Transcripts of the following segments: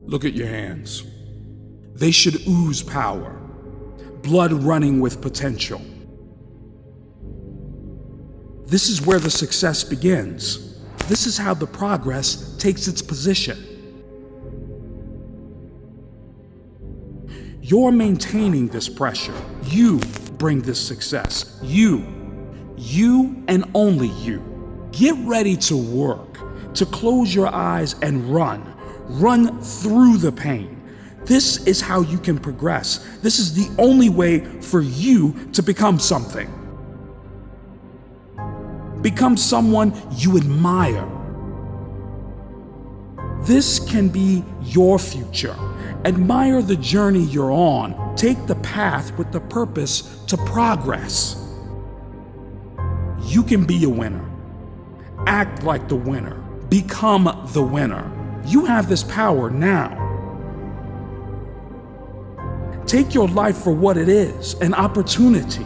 Look at your hands. They should ooze power, blood running with potential. This is where the success begins. This is how the progress takes its position. You're maintaining this pressure. You bring this success. You and only you. Get ready to work, to close your eyes and run. Run through the pain. This is how you can progress. This is the only way for you to become something. Become someone you admire. This can be your future. Admire the journey you're on. Take the path with the purpose to progress. You can be a winner. Act like the winner. Become the winner. You have this power now. Take your life for what it is, an opportunity.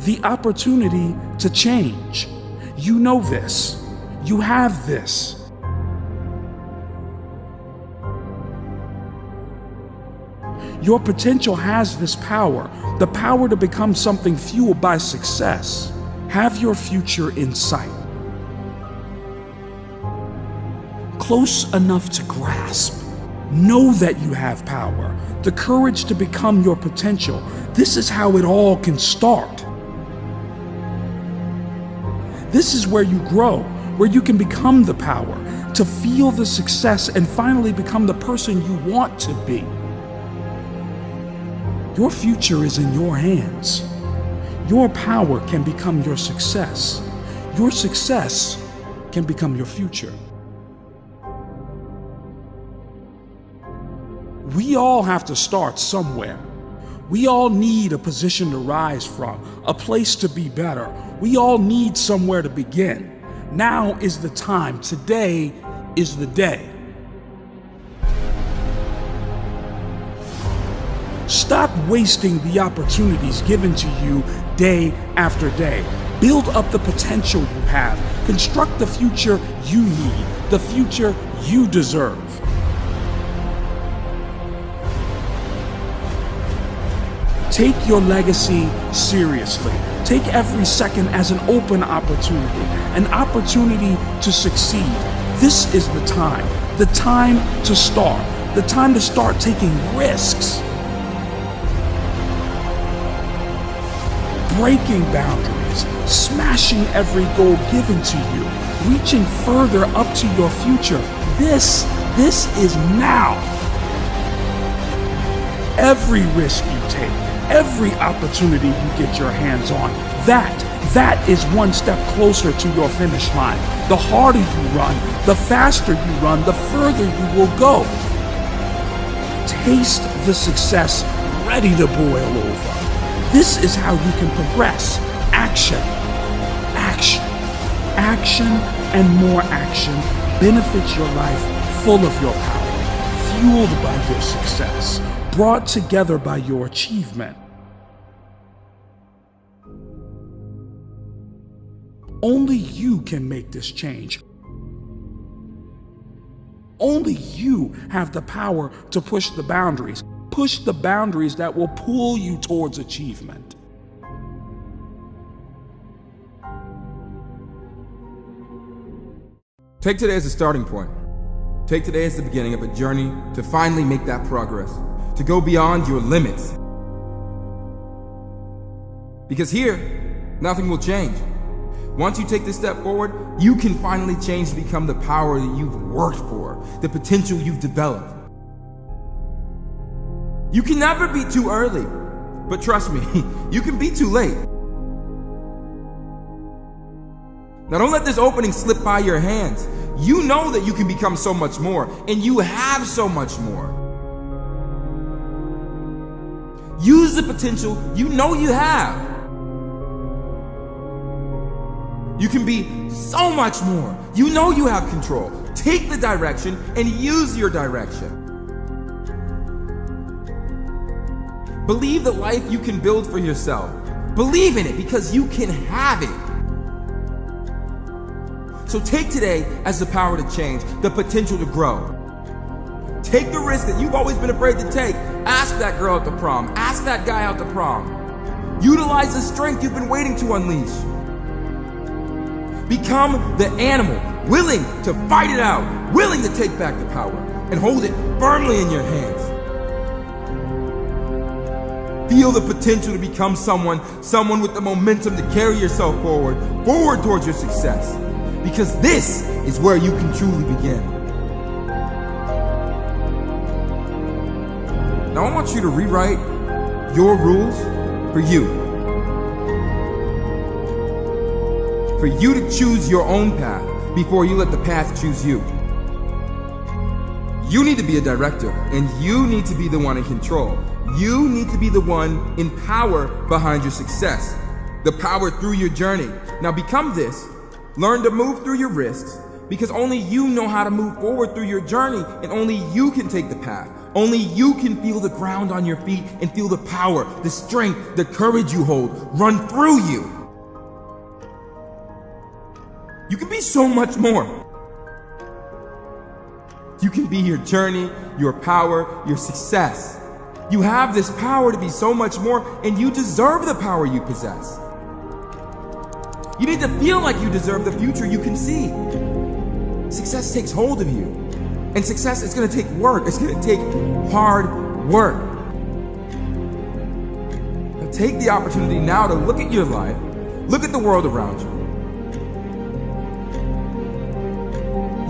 The opportunity to change. You know this. You have this. Your potential has this power, the power to become something fueled by success. Have your future in sight. Close enough to grasp. Know that you have power, the courage to become your potential. This is how it all can start. This is where you grow, where you can become the power, to feel the success and finally become the person you want to be. Your future is in your hands. Your power can become your success. Your success can become your future. We all have to start somewhere. We all need a position to rise from, a place to be better. We all need somewhere to begin. Now is the time. Today is the day. Stop wasting the opportunities given to you day after day. Build up the potential you have. Construct the future you need, the future you deserve. Take your legacy seriously. Take every second as an open opportunity, an opportunity to succeed. This is the time to start taking risks. Breaking boundaries, smashing every goal given to you, reaching further up to your future. This is now. Every risk you take, every opportunity you get your hands on, that is one step closer to your finish line. The harder you run, the faster you run, the further you will go. Taste the success ready to boil over. This is how you can progress. Action, action, action, and more action benefits your life, full of your power, fueled by your success, brought together by your achievement. Only you can make this change. Only you have the power to push the boundaries. Push the boundaries that will pull you towards achievement. Take today as a starting point. Take today as the beginning of a journey to finally make that progress, to go beyond your limits. Because here, nothing will change. Once you take this step forward, you can finally change to become the power that you've worked for, the potential you've developed. You can never be too early, but trust me, you can be too late. Now don't let this opening slip by your hands. You know that you can become so much more, and you have so much more. Use the potential you know you have. You can be so much more. You know you have control. Take the direction and use your direction. Believe the life you can build for yourself. Believe in it because you can have it. So take today as the power to change, the potential to grow. Take the risk that you've always been afraid to take. Ask that girl at the prom. Ask that guy out to prom. Utilize the strength you've been waiting to unleash. Become the animal, willing to fight it out, willing to take back the power, and hold it firmly in your hands. Feel the potential to become someone with the momentum to carry yourself forward towards your success. Because this is where you can truly begin. Now I want you to rewrite your rules for you. For you to choose your own path before you let the path choose you. You need to be a director, and you need to be the one in control. You need to be the one in power behind your success, the power through your journey. Now become this. Learn to move through your risks, because only you know how to move forward through your journey, and only you can take the path. Only you can feel the ground on your feet and feel the power, the strength, the courage you hold run through you. You can be so much more. You can be your journey, your power, your success. You have this power to be so much more, and you deserve the power you possess. You need to feel like you deserve the future you can see. Success takes hold of you. And success is going to take work. It's going to take hard work. Now take the opportunity now to look at your life, look at the world around you.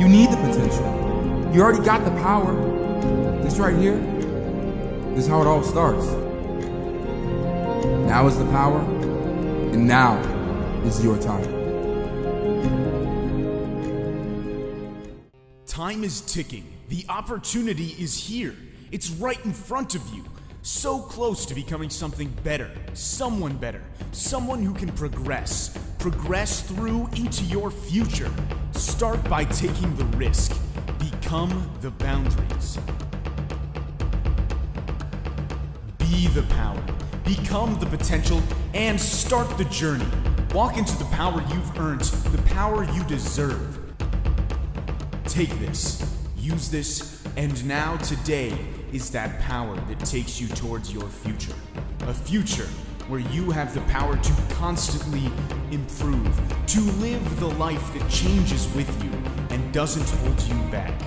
You need the potential. You already got the power. This right here, this is how it all starts. Now is the power, and now is your time. Time is ticking. The opportunity is here. It's right in front of you. So close to becoming something better, someone who can progress through into your future. Start by taking the risk. Become the boundaries. Be the power. Become the potential and start the journey. Walk into the power you've earned, the power you deserve. Take this, use this, and now today is that power that takes you towards your future. A future where you have the power to constantly improve, to live the life that changes with you and doesn't hold you back.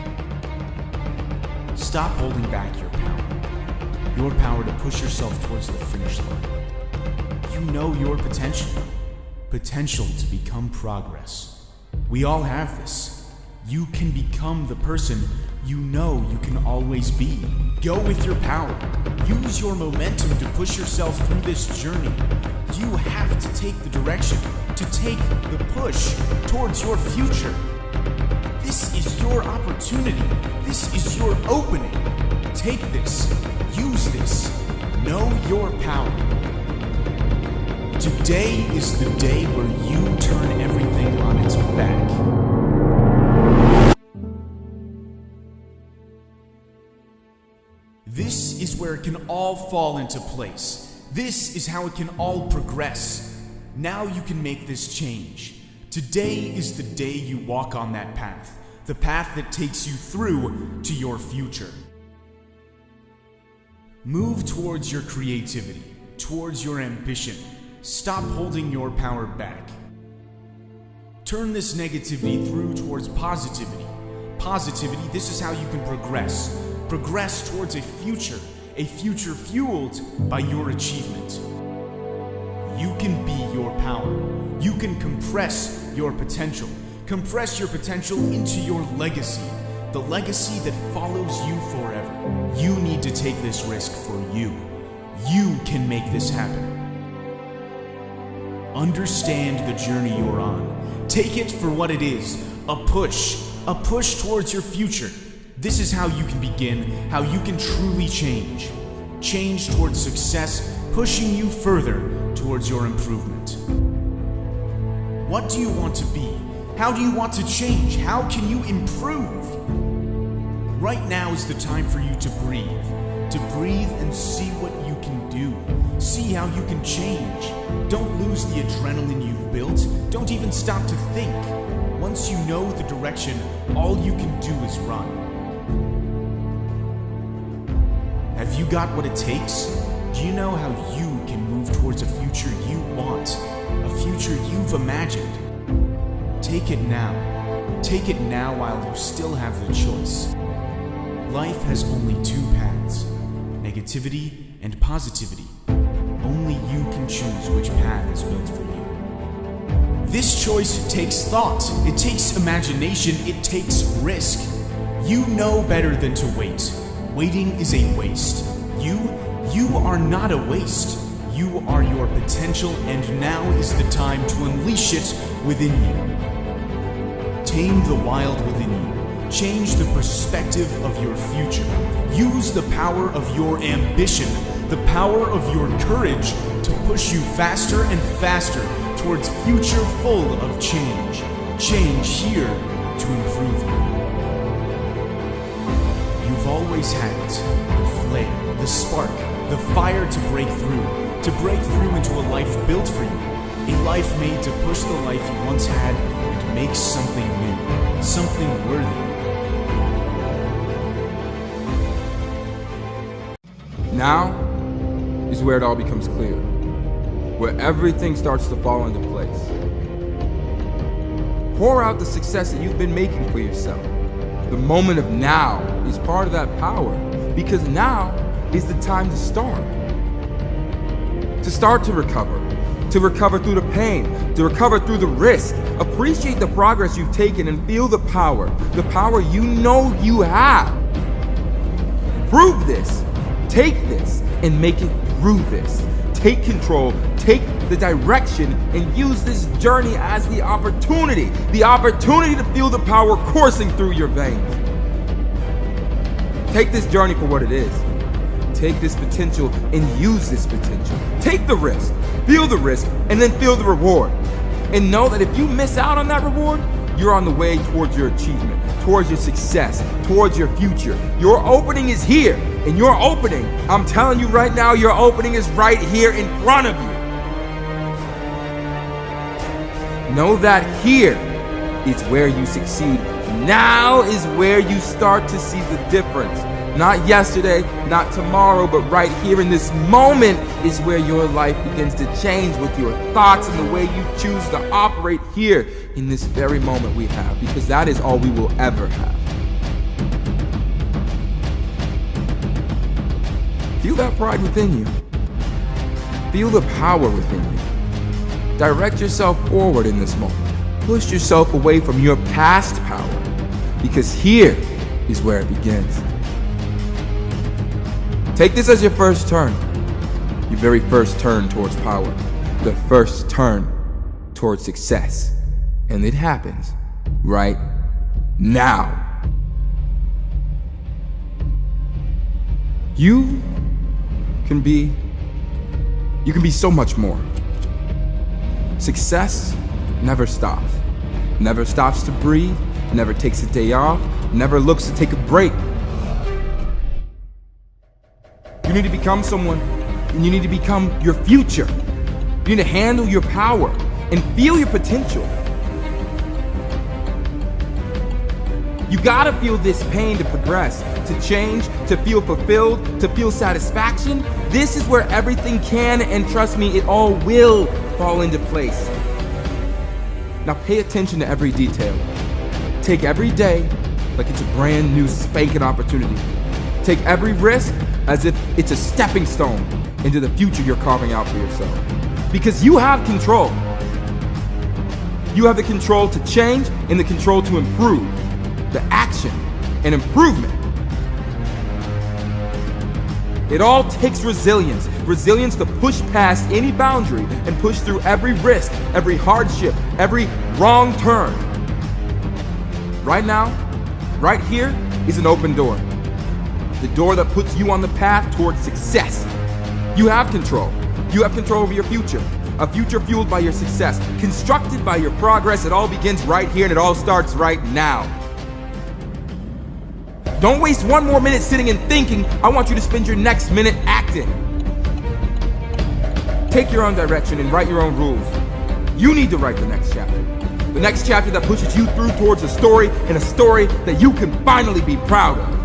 Stop holding back your power to push yourself towards the finish line. You know your potential to become progress. We all have this. You can become the person you know you can always be. Go with your power. Use your momentum to push yourself through this journey. You have to take the direction, to take the push towards your future. This is your opportunity. This is your opening. Take this. Use this. Know your power. Today is the day where you turn everything on its back. This is where it can all fall into place. This is how it can all progress. Now you can make this change. Today is the day you walk on that path, the path that takes you through to your future. Move towards your creativity, towards your ambition. Stop holding your power back. Turn this negativity through towards positivity. Positivity, this is how you can progress. Progress towards a future fueled by your achievement. You can be your power. You can compress your potential. Compress your potential into your legacy, the legacy that follows you forever. You need to take this risk for you. You can make this happen. Understand the journey you're on. Take it for what it is, a push towards your future. This is how you can begin, how you can truly change. Change towards success, pushing you further towards your improvement. What do you want to be? How do you want to change? How can you improve? Right now is the time for you to breathe and see what you can do. See how you can change. Don't lose the adrenaline you've built. Don't even stop to think. Once you know the direction, all you can do is run. you got what it takes, do you know how you can move towards a future you want, a future you've imagined? Take it now. Take it now while you still have the choice. Life has only two paths, negativity and positivity. Only you can choose which path is built for you. This choice takes thought, it takes imagination, it takes risk. You know better than to wait. Waiting is a waste. You are not a waste. You are your potential, and now is the time to unleash it within you. Tame the wild within you. Change the perspective of your future. Use the power of your ambition, the power of your courage to push you faster and faster towards future full of change. Change here to improve you. You've always had it, the flame, the spark, the fire to break through into a life built for you, a life made to push the life you once had and make something new, something worthy. Now is where it all becomes clear, where everything starts to fall into place. Pour out the success that you've been making for yourself. The moment of now is part of that power, because now is the time to start. To start to recover through the pain, to recover through the risk. Appreciate the progress you've taken and feel the power you know you have. Prove this, take this, and make it through this. Take control, take the direction, and use this journey as the opportunity to feel the power coursing through your veins. Take this journey for what it is. Take this potential and use this potential. Take the risk, feel the risk, and then feel the reward. And know that if you miss out on that reward, you're on the way towards your achievement, towards your success, towards your future. Your opening is here. And your opening, I'm telling you right now, your opening is right here in front of you. Know that here is where you succeed. Now is where you start to see the difference. Not yesterday, not tomorrow, but right here in this moment is where your life begins to change with your thoughts and the way you choose to operate here in this very moment we have, because that is all we will ever have. Feel that pride within you. Feel the power within you. Direct yourself forward in this moment. Push yourself away from your past power, because here is where it begins. Take this as your first turn. Your very first turn towards power. The first turn towards success. And it happens right now. You can be so much more. Success never stops. Never stops to breathe, never takes a day off, never looks to take a break. You need to become someone, and you need to become your future. You need to handle your power and feel your potential. You gotta feel this pain to progress, to change, to feel fulfilled, to feel satisfaction. This is where everything can, and trust me, it all will fall into place. Now pay attention to every detail. Take every day like it's a brand new spanking opportunity. Take every risk as if it's a stepping stone into the future you're carving out for yourself. Because you have control. You have the control to change and the control to improve. The action and improvement. It all takes resilience. Resilience to push past any boundary and push through every risk, every hardship, every wrong turn. Right now, right here is an open door. The door that puts you on the path towards success. You have control. You have control over your future. A future fueled by your success, constructed by your progress. It all begins right here and it all starts right now. Don't waste one more minute sitting and thinking. I want you to spend your next minute acting. Take your own direction and write your own rules. You need to write the next chapter. The next chapter that pushes you through towards a story, and a story that you can finally be proud of.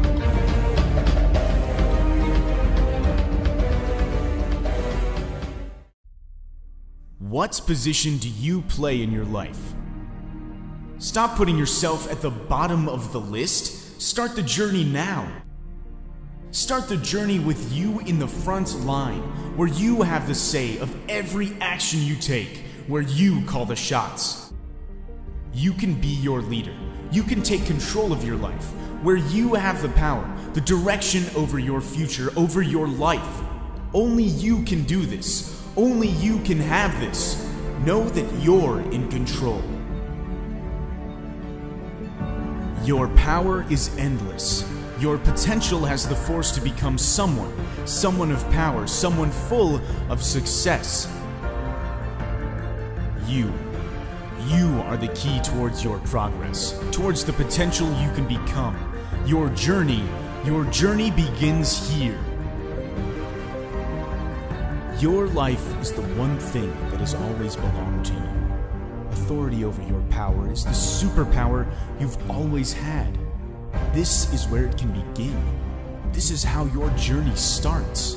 What position do you play in your life? Stop putting yourself at the bottom of the list. Start the journey now. Start the journey with you in the front line, where you have the say of every action you take, where you call the shots. You can be your leader. You can take control of your life, where you have the power, the direction over your future, over your life. Only you can do this. Only you can have this. Know that you're in control. Your power is endless. Your potential has the force to become someone of power, someone full of success. You are the key towards your progress, towards the potential you can become. Your journey begins here. Your life is the one thing that has always belonged to you. Authority over your power is the superpower you've always had. This is where it can begin. This is how your journey starts.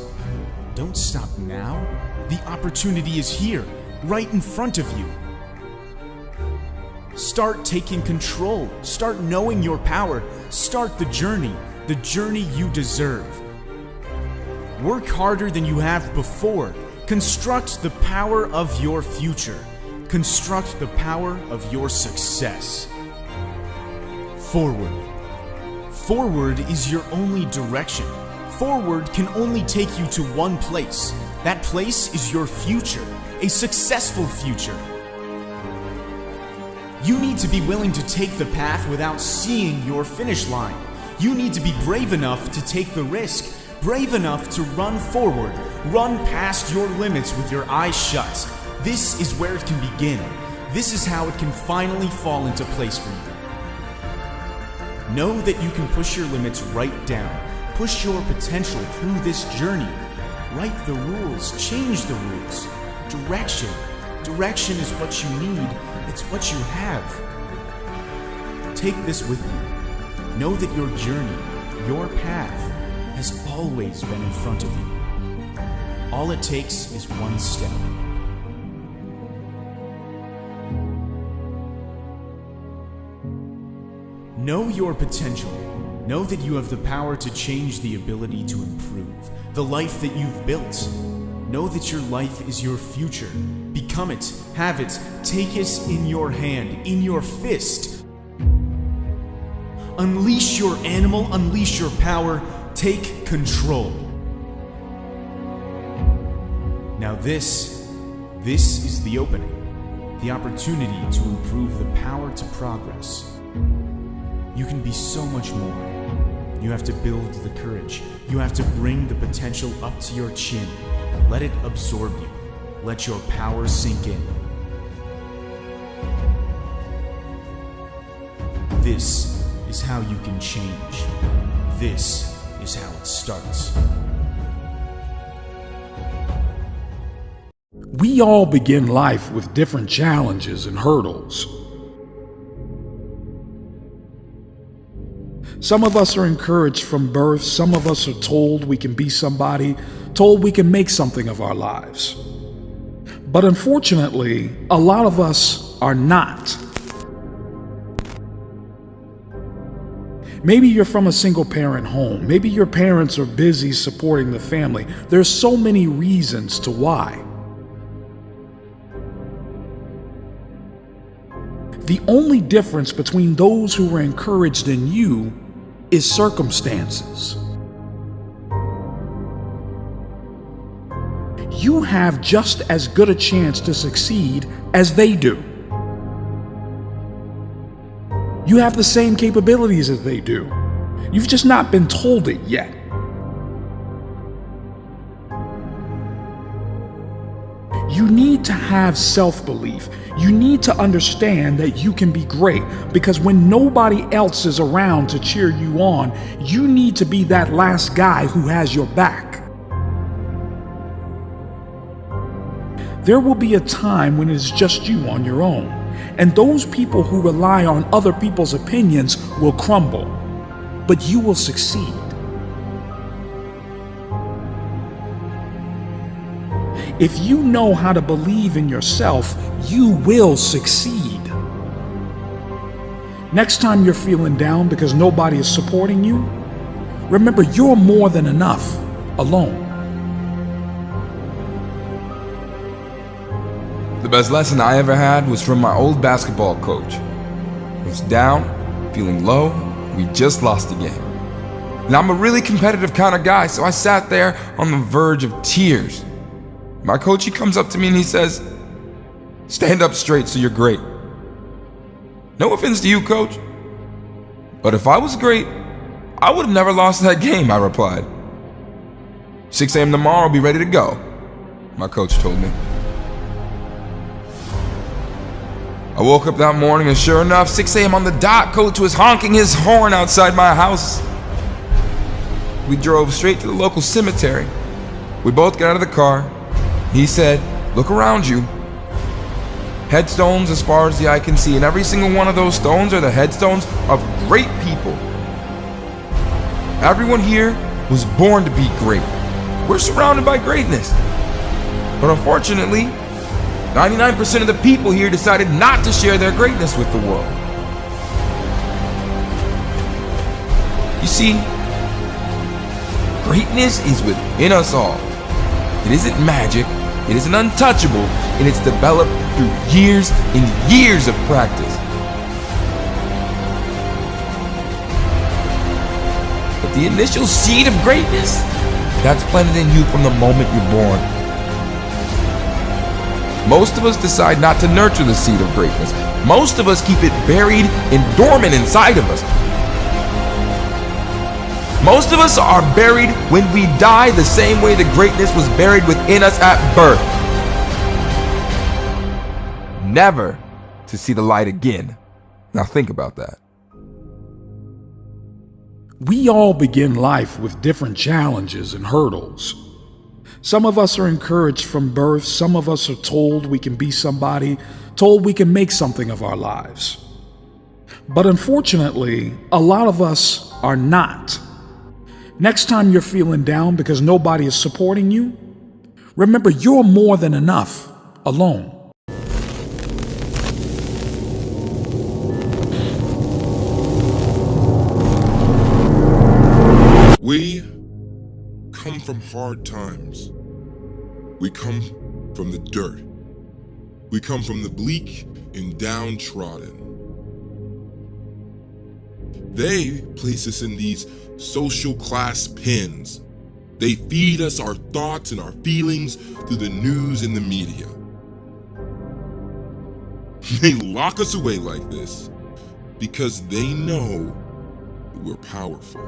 Don't stop now. The opportunity is here, right in front of you. Start taking control. Start knowing your power. Start the journey you deserve. Work harder than you have before. Construct the power of your future. Construct the power of your success. Forward. Forward is your only direction. Forward can only take you to one place. That place is your future, a successful future. You need to be willing to take the path without seeing your finish line. You need to be brave enough to take the risk, brave enough to run forward, run past your limits with your eyes shut. This is where it can begin. This is how it can finally fall into place for you. Know that you can push your limits right down. Push your potential through this journey. Write the rules, change the rules. Direction. Direction is what you need. It's what you have. Take this with you. Know that your journey, your path, has always been in front of you. All it takes is one step. Know your potential. Know that you have the power to change, the ability to improve the life that you've built. Know that your life is your future. Become it, have it, take it in your hand, in your fist. Unleash your animal, unleash your power, take control. Now this is the opening, the opportunity to improve the power to progress. You can be so much more. You have to build the courage. You have to bring the potential up to your chin. Let it absorb you. Let your power sink in. This is how you can change. This is how it starts. We all begin life with different challenges and hurdles. Some of us are encouraged from birth. Some of us are told we can be somebody, told we can make something of our lives. But unfortunately, a lot of us are not. Maybe you're from a single-parent home. Maybe your parents are busy supporting the family. There's so many reasons to why. The only difference between those who were encouraged and you is circumstances. You have just as good a chance to succeed as they do. You have the same capabilities as they do. You've just not been told it yet. You need to have self-belief. You need to understand that you can be great, because when nobody else is around to cheer you on, you need to be that last guy who has your back. There will be a time when it's just you on your own, and those people who rely on other people's opinions will crumble, but you will succeed. If you know how to believe in yourself, you will succeed. Next time you're feeling down because nobody is supporting you, remember you're more than enough alone. The best lesson I ever had was from my old basketball coach. I was down, feeling low, we just lost a game. And I'm a really competitive kind of guy, so I sat there on the verge of tears. My coach, he comes up to me and he says, "Stand up straight so you're great." No offense to you, coach, but if I was great, I would have never lost that game, I replied. 6 a.m. tomorrow, I'll be ready to go, my coach told me. I woke up that morning and sure enough, 6 a.m. on the dot, coach was honking his horn outside my house. We drove straight to the local cemetery. We both got out of the car. He said, "Look around you. Headstones as far as the eye can see, and every single one of those stones are the headstones of great people. Everyone here was born to be great. We're surrounded by greatness. But unfortunately, 99% of the people here decided not to share their greatness with the world." You see, greatness is within us all. It isn't magic, it isn't untouchable, and it's developed through years and years of practice. But the initial seed of greatness, that's planted in you from the moment you're born. Most of us decide not to nurture the seed of greatness. Most of us keep it buried and dormant inside of us. Most of us are buried when we die the same way the greatness was buried within us at birth. Never to see the light again. Now think about that. We all begin life with different challenges and hurdles. Some of us are encouraged from birth. Some of us are told we can be somebody, told we can make something of our lives. But unfortunately, a lot of us are not. Next time you're feeling down because nobody is supporting you, remember you're more than enough alone. We come from hard times. We come from the dirt. We come from the bleak and downtrodden. They place us in these social class pens. They feed us our thoughts and our feelings through the news and the media. They lock us away like this because they know that we're powerful.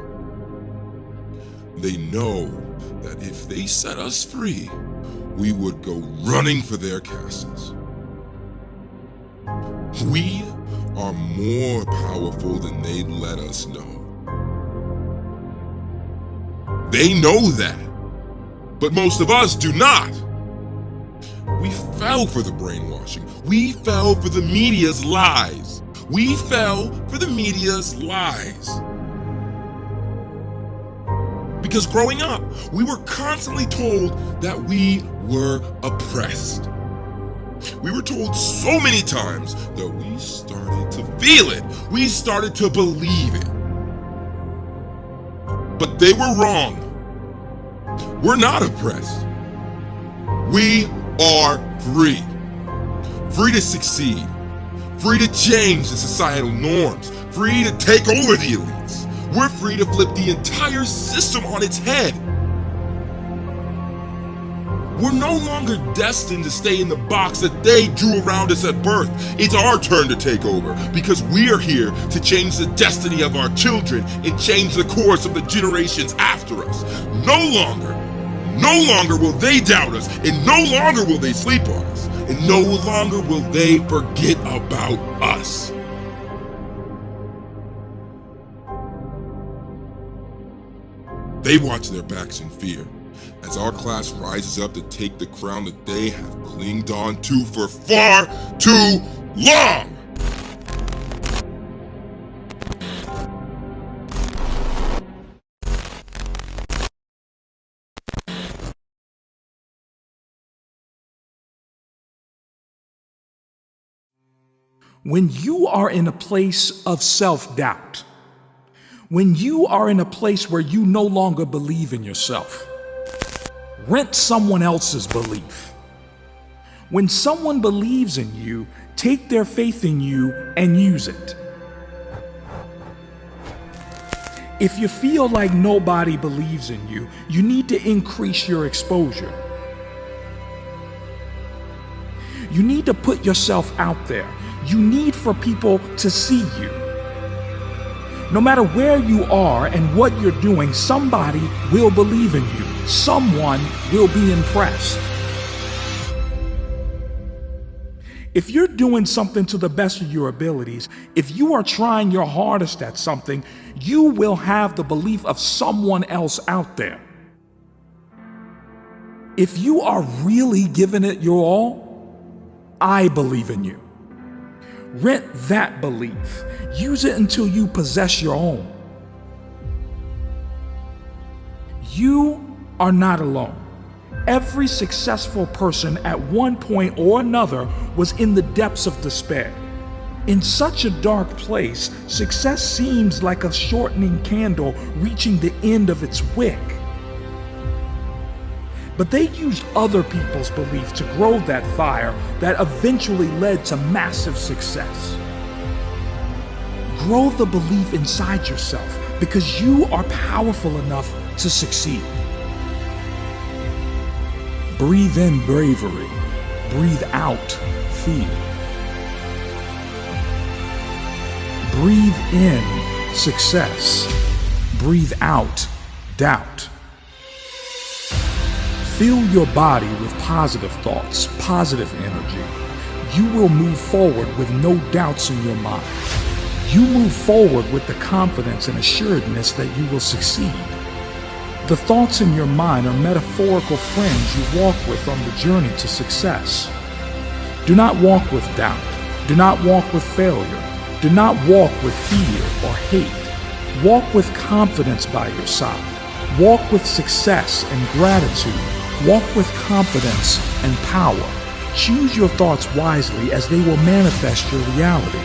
They know that if they set us free, we would go running for their castles. We are more powerful than they'd let us know. They know that, but most of us do not. We fell for the brainwashing. We fell for the media's lies. We fell for the media's lies. Because growing up, we were constantly told that we were oppressed. We were told so many times that we started to feel it. We started to believe it. But they were wrong. We're not oppressed. We are free. Free to succeed. Free to change the societal norms. Free to take over the elites. We're free to flip the entire system on its head. We're no longer destined to stay in the box that they drew around us at birth. It's our turn to take over because we're here to change the destiny of our children and change the course of the generations after us. No longer will they doubt us, and no longer will they sleep on us, and no longer will they forget about us. They watch their backs in fear as our class rises up to take the crown that they have clinged on to for far too long. When you are in a place of self-doubt, when you are in a place where you no longer believe in yourself, rent someone else's belief. When someone believes in you, take their faith in you and use it. If you feel like nobody believes in you, you need to increase your exposure. You need to put yourself out there. You need for people to see you. No matter where you are and what you're doing, somebody will believe in you. Someone will be impressed. If you're doing something to the best of your abilities, if you are trying your hardest at something, you will have the belief of someone else out there. If you are really giving it your all, I believe in you. Rent that belief. Use it until you possess your own. You are not alone. Every successful person at one point or another was in the depths of despair. In such a dark place, success seems like a shortening candle reaching the end of its wick. But they used other people's belief to grow that fire that eventually led to massive success. Grow the belief inside yourself because you are powerful enough to succeed. Breathe in bravery. Breathe out fear. Breathe in success. Breathe out doubt. Fill your body with positive thoughts, positive energy. You will move forward with no doubts in your mind. You move forward with the confidence and assuredness that you will succeed. The thoughts in your mind are metaphorical friends you walk with on the journey to success. Do not walk with doubt. Do not walk with failure. Do not walk with fear or hate. Walk with confidence by your side. Walk with success and gratitude. Walk with confidence and power. Choose your thoughts wisely as they will manifest your reality.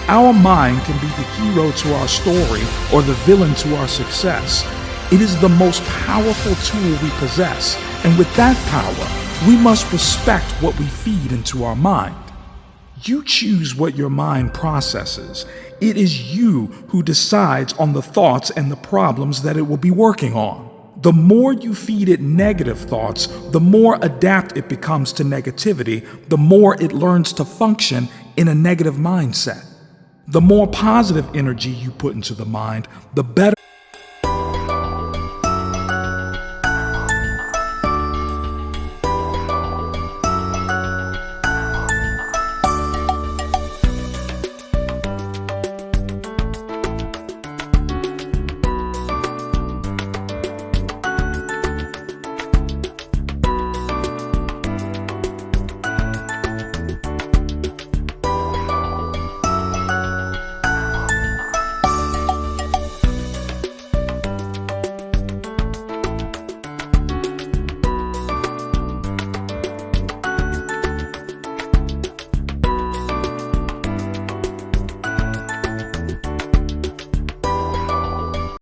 Our mind can be the hero to our story or the villain to our success. It is the most powerful tool we possess, and with that power, we must respect what we feed into our mind. You choose what your mind processes. It is you who decides on the thoughts and the problems that it will be working on. The more you feed it negative thoughts, the more adapt it becomes to negativity, the more it learns to function in a negative mindset. The more positive energy you put into the mind, the better.